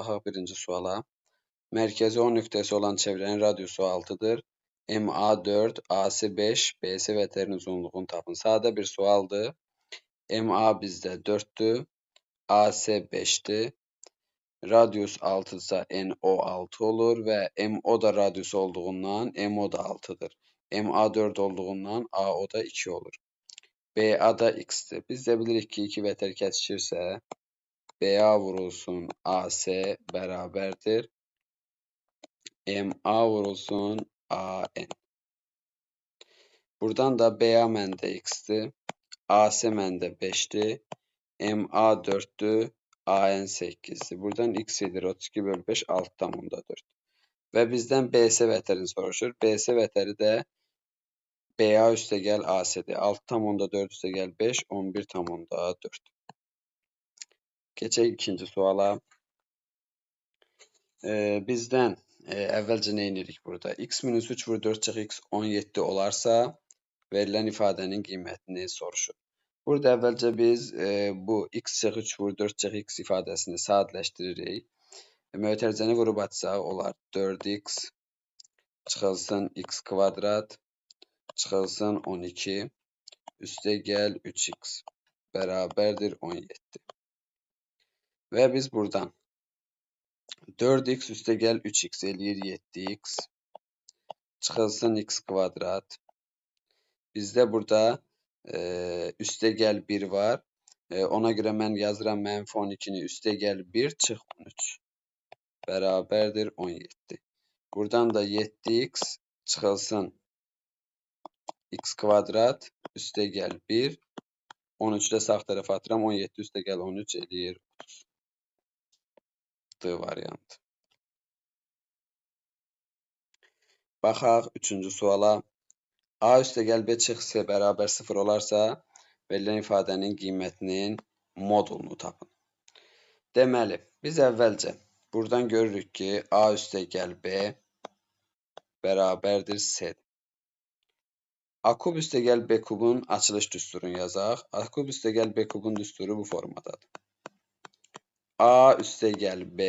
Baxaq birinci suala. Mərkəzi 10 nöqtəsi olan çevrənin radiusu 6-dır. MA 4, AC 5, BC vətərin uzunluğunu tapın. Sadə bir sualdır. MA bizdə 4-dür. AC 5-dir. Radius 6-dırsa NO 6 olur və MO da radius olduğundan MO da 6-dır. MA 4 olduğundan AO da 2 olur. BA da X-dir. Biz də bilirik ki, 2 vətər kəsişirsə BA vurulsun AC bərabərdir. MA vurulsun AN. Buradan da BA məndə X-dir. AC məndə 5-dir. MA 4-dür. AN 8-dir. Buradan X edir 32/5 6,4. Və bizdən BC vətərini soruşur. BC vətəri də BA üstəgəl AC-dir. 6,4 üstəgəl 5 11,4. Keçək ikinci suala. Bizdən əvvəlcə nə edirik burada? X-3 vur 4 çıx X 17 olarsa, verilən ifadənin qiymətini soruşur. Burada əvvəlcə biz bu X çıx 3 vur 4 çıx X ifadəsini sadələşdiririk. Mötərizəni vurub açsaq, olar 4X çıxılsın X kvadrat çıxılsın 12 üstəgəl 3X bərabərdir 17. Və biz buradan 4X üstəgəl 3X eləyir 7X çıxılsın X kvadrat. Bizdə burada üstəgəl 1 var. Ona görə mən yazıram -12-ni üstəgəl 1 çıx 13 bərabərdir 17. Buradan da 7X çıxılsın X kvadrat üstəgəl 1 13-də sağ tərəfə atıram 17 üstəgəl 13 eləyir 30. D variantı. Baxaq üçüncü suala. A üstəgəl B çıx C bərabər 0 olarsa, verilən ifadənin qiymətinin modulunu tapın. Deməli, biz əvvəlcə buradan görürük ki, A üstəgəl B bərabərdir C. A kub üstəgəl B kubun açılış düsturunu yazaq. A kub üstəgəl B kubun düsturu bu formadadır. A üstəgəl B,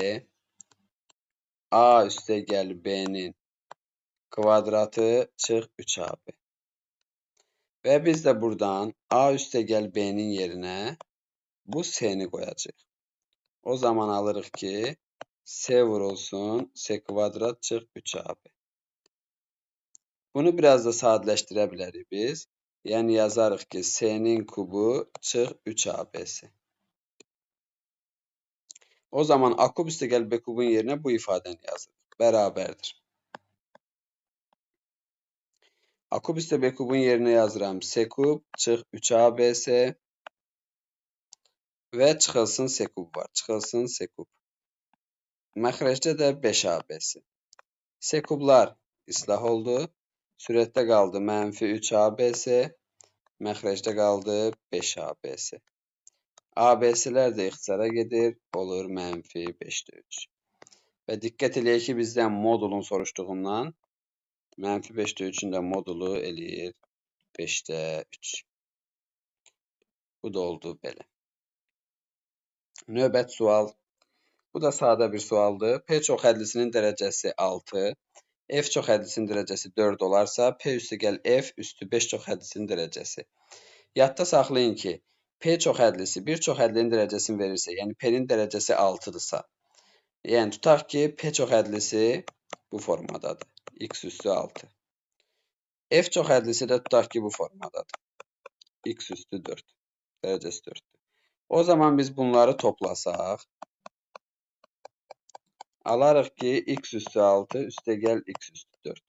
A üstəgəl B-nin kvadratı çıx 3AB. Və biz də buradan A üstəgəl B-nin yerinə bu C-ni qoyacaq. O zaman alırıq ki, C vurulsun C kvadrat çıx 3AB. Bunu biraz da sadələşdirə bilərik biz. Yəni yazarıq ki, C-nin kubu çıx 3ABC. O zaman A kub üstəgəl B kubun yerinə bu ifadəni yazırıq. Bərabərdir. A kub üstə B kubun yerinə yazıram. C kub çıx 3ABC və çıxılsın C kub var. Çıxılsın C kub. Məxrəcdə də 5ABC. C kublar islah oldu. Sürətdə qaldı -3ABC. Məxrəcdə qaldı 5ABC. ABC-lər də ixtisara gedir. Olur -5/3. Və diqqət eləyək ki, bizdən modulun soruşduğundan -5/3-ün də modulu eləyir 5/3. Bu da oldu belə. Növbəti sual. Bu da sadə bir sualdır. P çoxhədlisinin dərəcəsi 6, F çoxhədlisinin dərəcəsi 4 olarsa, P üstəgəl F üstü 5 çoxhədlisinin dərəcəsi. Yadda saxlayın ki, P çoxhədlisi bir çoxhədlinin dərəcəsini verirsə, yəni P-nin dərəcəsi 6-dırsa, yəni tutaq ki, P çoxhədlisi bu formadadır. X üstü 6. F çoxhədlisi də tutaq ki, bu formadadır. X üstü 4. Dərəcəsi 4-dür. O zaman biz bunları toplasaq, alarıq ki, X üstü 6 üstəgəl X üstü 4.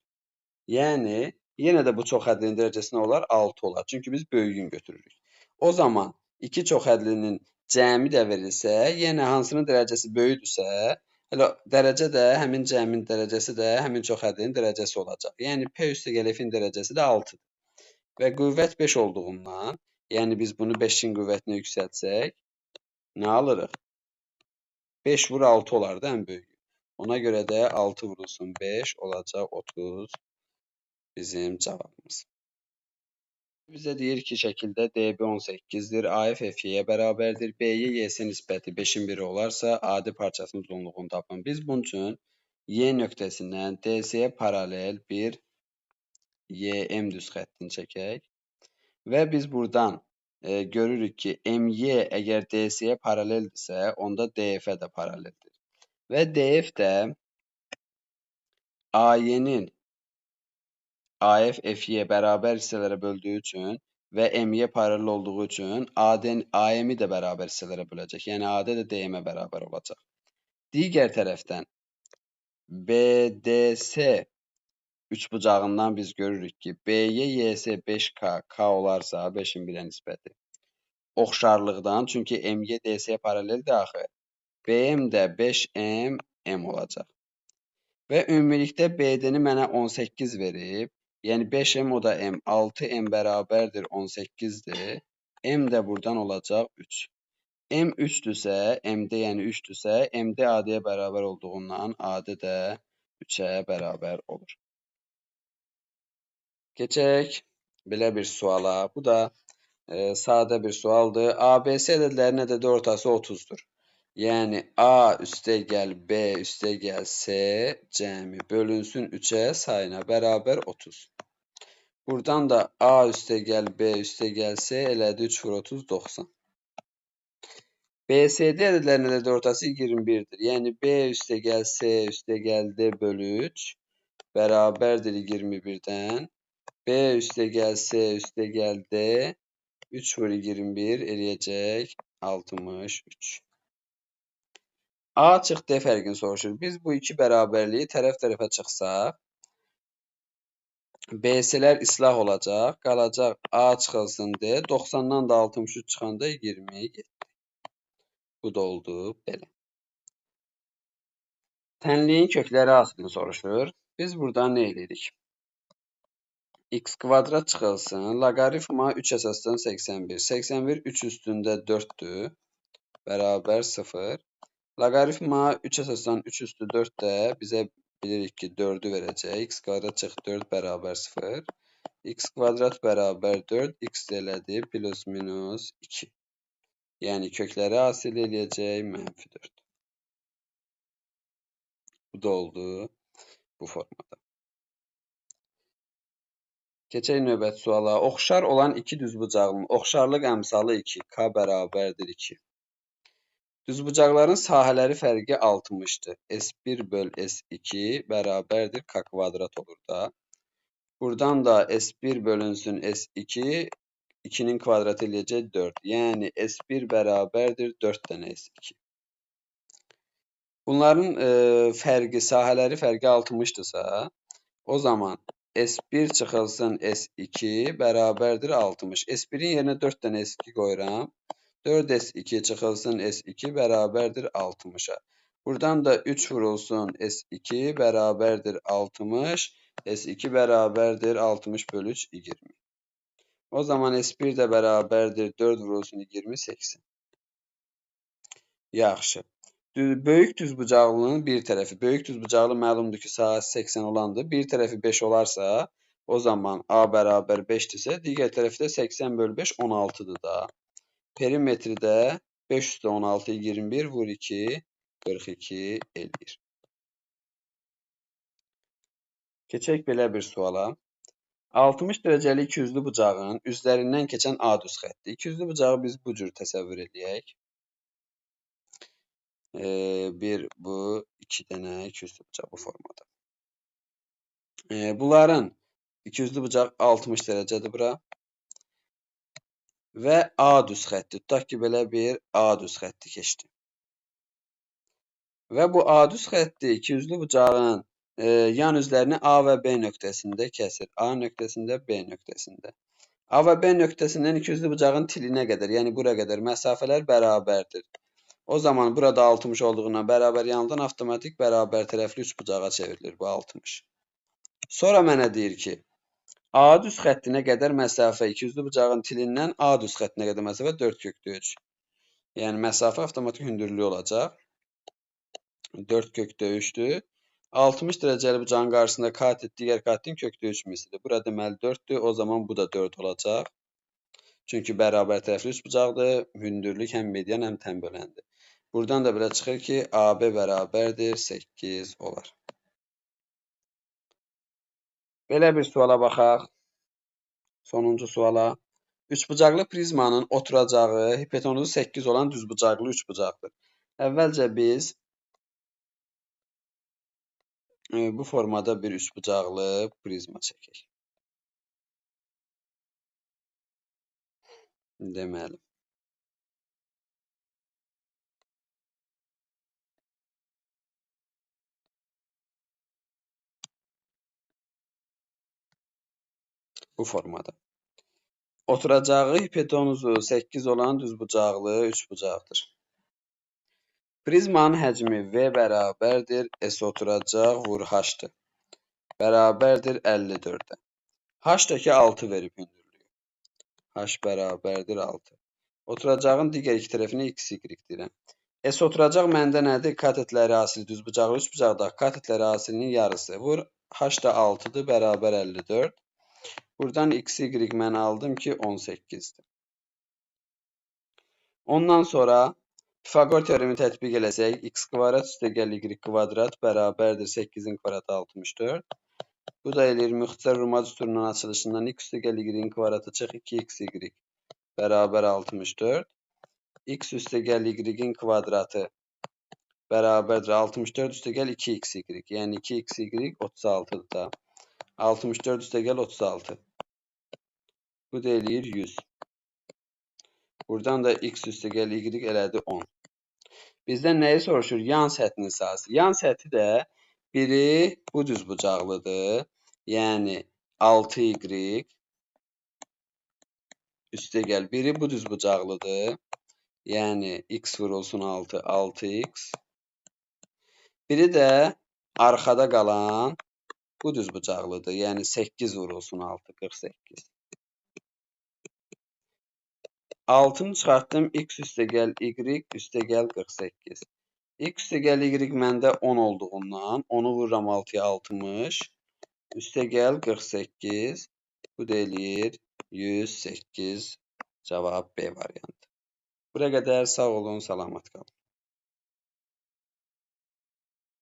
Yəni, yenə də bu çoxhədlinin dərəcəsi nə olar? 6 olar. Çünki biz böyüyün götürürük. O zaman iki çoxhədlinin cəmi də verilsə, yenə hansının dərəcəsi böyükdürsə, elə dərəcə də, həmin cəmin dərəcəsi də həmin çoxhədlinin dərəcəsi olacaq. Yəni, P üstəgəl F-in dərəcəsi də 6-dır. Və qüvvət 5 olduğundan, yəni biz bunu 5-in qüvvətinə yüksəltsək, nə alırıq? 5 vur 6 olardı ən böyük. Ona görə də 6 vurulsun 5 olacaq 30 bizim cavabımız. Bize deyir ki, şəkildə DB 18-dir, AF FY-yə bərabərdir, B-yə YS nisbəti 5-in 1-i olarsa, adi parçasının uzunluğunu tapın. Biz bunun üçün Y nöqtəsindən DC-yə paralel bir YM düz xəttini çəkək və biz buradan görürük ki, MY əgər DC-yə paraleldirsə, onda DF-ə də paraleldir. Və DF də AY-nin AF FY bərabər hissələrə böldüyü üçün və MY paralel olduğu üçün AM-i də bərabər hissələrə böləcək. Yəni AD də DM-ə bərabər olacaq. Digər tərəfdən BDS üçbucağından biz görürük ki, BY YS 5K, K olarsa 5-in 1-ə nisbəti. Oxşarlıqdan, çünki MY DC-yə paraleldir axı. BM də 5M M olacaq. Və ümumilikdə BD-ni mənə 18 verib. Yəni 5M o da M, 6M bərabərdir 18-dir. M də buradan olacaq 3. M 3-dürsə, MD yəni 3-dürsə, MD AD-yə bərabər olduğundan AD də 3-ə bərabər olur. Keçək belə bir suala. Bu da sadə bir sualdır. ABC ədədlərin ədədi ortası 30-dur. Yəni A üstəgəl B üstəgəl C cəmi bölünsün 3-ə sayına bərabər 30. Buradan da A üstəgəl B üstəgəl C elədi 3 vur 30 90. BCD ədədlərin ədədi ortası 21-dir. Yəni B üstəgəl C üstəgəl D bölü 3 bərabərdir 21-dən. B üstəgəl C üstəgəl D 3 vur 21 eləyəcək 63. A açıq D fərqini soruşur. Biz bu iki bərabərliyi tərəf-tərəfə çıxsaq, BC-lər islah olacaq, qalacaq A çıxılsın D, 90-dan da 63 çıxanda 27. Bu da oldu belə. Tənliyin kökləri aslını soruşur. Biz buradan nə edirik? X kvadrat çıxılsın, loqaritma 3 əsasdan 81. 81 3 üstündə 4-dür, bərabər 0. Loqaritma 3 əsasdan 3 üstü 4 də bizə bilirik ki, 4-ü verəcək. X kvadrat çıx 4 bərabər 0. X kvadrat bərabər 4, X elədi plus minus 2. Yəni kökləri hasil eləyəcək -4. Bu da oldu bu formada. Keçək növbəti suala. Oxşar olan iki düzbucağın oxşarlıq əmsalı 2, K bərabərdir 2. Düzbucaqların sahələri fərqi 60-dır. S1 böl S2 bərabərdir K kvadrat olur da. Buradan da S1 bölünsün S2, 2-nin kvadratı eləyəcək 4. Yəni S1 bərabərdir 4 dənə S2. Bunların sahələri fərqi 60-dırsa, o zaman S1 çıxılsın S2 bərabərdir 60. S1-in yerinə 4 dənə S2 qoyuram. 4S2 çıxılsın S2 bərabərdir 60-a. Buradan da 3 vurulsun S2 bərabərdir 60. S2 bərabərdir 60 bölü 3, 20. O zaman S1 də bərabərdir 4 vurulsun 20, 80. Yaxşı. Böyük düzbucaqlının bir tərəfi, böyük düzbucaqlı məlumdur ki, sahəsi 80 olandır. Bir tərəfi 5 olarsa, o zaman A bərabər 5-dirsə, digər tərəfdə 80 bölü 5, 16-dır da. Perimetri də 5 üstə 16, 21 vur 2, 42 eləyir. Keçək belə bir suala. 60 dərəcəli ikiyüzlü bucağın üzlərindən keçən A düz xətti. İkiyüzlü bucağı biz bu cür təsəvvür edək. Bu, 2 dənə ikiyüzlü bucaq bu formada. Bunların ikiyüzlü bucaq 60 dərəcədir bura. Və A düz xətti. Tutaq ki, belə bir A düz xətti keçdi. Və bu A düz xətti ikiyüzlü bucağın yan üzlərini A və B nöqtəsində kəsir. A nöqtəsində, B nöqtəsində. A və B nöqtəsindən ikiyüzlü bucağın tilinə qədər, yəni bura qədər məsafələr bərabərdir. O zaman burada 60 olduğundan bərabər yandan avtomatik bərabər tərəfli üçbucağa çevrilir bu 60. Sonra mənə deyir ki, A düz xəttinə qədər məsafə ikiyüzlü bucağın tilindən A düz xəttinə qədər məsafə 4/3. Yəni məsafə avtomatik hündürlüyü olacaq. 4/3-dür. 60 dərəcəli bucağın qarşısında katet digər katetin kökdə 3 misidir. Bura deməli 4'dür. O zaman bu da 4 olacaq. Çünki bərabər tərəfli 3 bucaqdır. Hündürlük həm median həm tən böləndir. Buradan da belə çıxır ki, AB bərabərdir 8 olar. Belə bir suala baxaq. Sonuncu suala. Üçbucaqlı prizmanın oturacağı hipotenuzu 8 olan düzbucaqlı üçbucaqdır. Əvvəlcə biz bu formada bir üçbucaqlı prizma çəkək. Deməli. Bu formada. Oturacağı hipotenuzu 8 olan düzbucaqlı üçbucaqdır. Prizmanın həcmi V bərabərdir S oturacaq vur H-dır. Bərabərdir 54-ə. H-dakı 6 verib hündürlüyü. H bərabərdir 6. Oturacağın digər iki tərəfinə x, y deyirəm. S oturacaq məndə nədir? Katetləri asili düzbucaqlı üçbucaqda katetləri asilinin yarısı. Vur H da 6-dır, bərabər 54. Buradan x, y mən aldım ki 18'dir. Ondan sonra Pifagor teoremi tətbiq eləsək, x kvadrat üstəgəl y kvadrat bərabərdir 8'in kvadratı 64. Bu da eləyir müxtəsər Roma düsturunun açılışından x üstəgəl y-in kvadratı çıx 2xy bərabər 64. X üstəgəl y-in kvadratı bərabərdir 64 üstəgəl 2xy. Yəni 2xy 36'dır da. 64 üstəgəl 36. Bu da eləyir 100. Buradan da x üstəgəl y elədi 10. Bizdən nəyi soruşur? Yan səthinin sahəsi. Yan səthi də biri bu düzbucaqlıdır. Yəni 6y üstəgəl biri bu düzbucaqlıdır. Yəni x vurulsun 6, 6x. Biri də arxada qalan bu düzbucaqlıdır. Yəni 8 vurulsun 6, 48. 6'nı çıxartdım. X üstəgəl y üstəgəl 48. X üstəgəl y məndə 10 olduğundan 10'u vururam 6'ya 60. Üstəgəl 48. Bu da eləyir 108. Cavab B variantı. Buraya qədər sağ olun, salamat qalın.